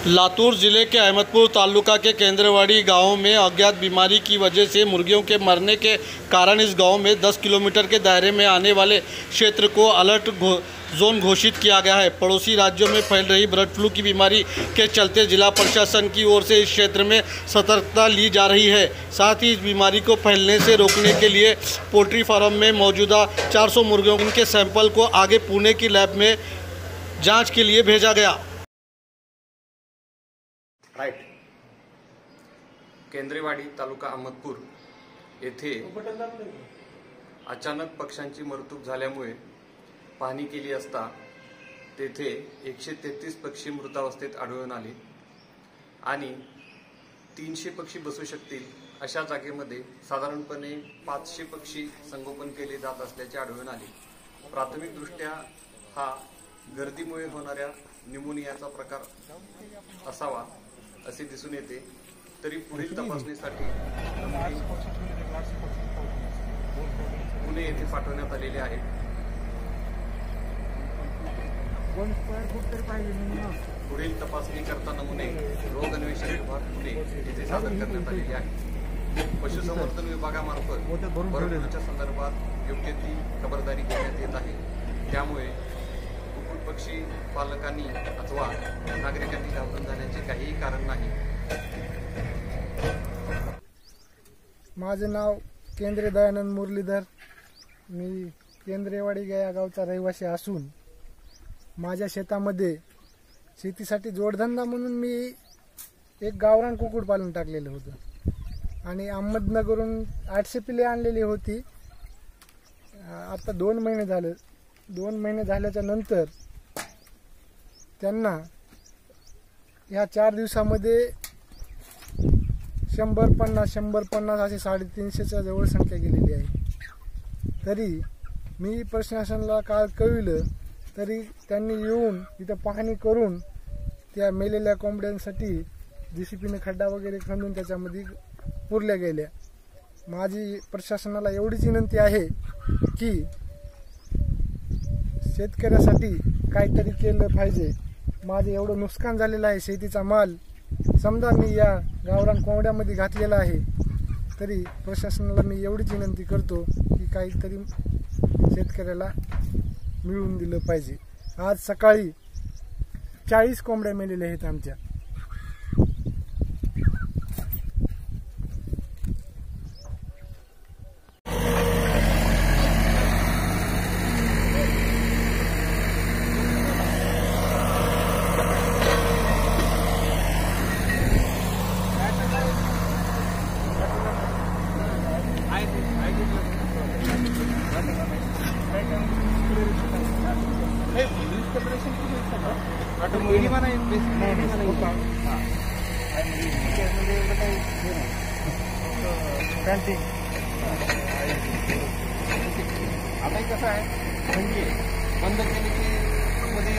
लातूर जिले के अहमदपुर तालुका के केंद्रवाड़ी गांव में अज्ञात बीमारी की वजह से मुर्गियों के मरने के कारण इस गांव में 10 किलोमीटर के दायरे में आने वाले क्षेत्र को अलर्ट जोन घोषित किया गया है। पड़ोसी राज्यों में फैल रही बर्ड फ्लू की बीमारी के चलते जिला प्रशासन की ओर से इस क्षेत्र में सतर्कता ली जा रही है। साथ ही इस बीमारी को फैलने से रोकने के लिए पोल्ट्री फार्म में मौजूदा 400 मुर्गियों के सैंपल को आगे पुणे की लैब में जाँच के लिए भेजा गया। केंद्रेवाडी तालुका अहमदपूर येथे अचानक पक्ष्यांची मृत्यू झाल्यामुळे पाहणी केली असता तेथे 133 पक्षी मृतावस्थेत आढळून आले आणि 300 पक्षी बसू शकतील अशा जागेमध्ये साधारणपणे 500 पक्षी संगोपन केले जात असल्याचे आढळून आले। प्राथमिकदृष्ट्या हा गर्दीमुळे होणाऱ्या न्यूमोनियाचा प्रकार असावा असे दिसून येते, तरी पुढील तपासणीसाठी पुणे येथे पाठवण्यात आलेले आहेत। पुढील तपासणी करता नमुने रोग अन्वेषण विभाग पुणे येथे सादर करण्यात आलेले आहे। पशुसंवर्धन विभागामार्फत बर्ड फ्लूच्या संदर्भात योग्य ती खबरदारी घेण्यात येत आहे। त्यामुळे कुक्कुट पक्षी पालकांनी अथवा नागरिकांनी घाबरून जाण्याचे काहीही कारण नाही। माझे नाव केंद्रे दयानंद मुरलीधर, मी केंद्रेवाडी या गावचा रहिवासी असून माझ्या शेतामध्ये शेतीसाठी जोडधंदा म्हणून मी एक गावरान कुक्कुट पालन टाकलेलं होतं आणि अहमदनगरहून 800 पिल्ले आणलेली होती। आता 2 महिने झाले। 2 महिने झाल्याच्या नंतर त्यांना या 4 दिवसामध्ये 100-50 असे 350च्या जवळ संख्या गेलेली आहे। तरी मी प्रशासनाला काल कळविलं, तरी त्यांनी येऊन इथं पाहणी करून त्या मेलेल्या कोंबड्यांसाठी JCPने खड्डा वगैरे खणून त्याच्यामध्ये पुरल्या गेल्या। माझी प्रशासनाला एवढीच विनंती आहे की शेतकऱ्यासाठी काहीतरी केलं पाहिजे। माझे एवढं नुकसान झालेलं आहे, शेतीचा माल समजा मी या गावरान कोंबड्यामध्ये घातलेला आहे, तरी प्रशासनाला मी एवढीच विनंती करतो की काहीतरी शेतकऱ्याला मिळवून दिलं पाहिजे। आज सकाळी 40 कोंबड्या मेलेल्या आहेत आमच्या। आता कसं आहे म्हणजे बंद केले की मध्ये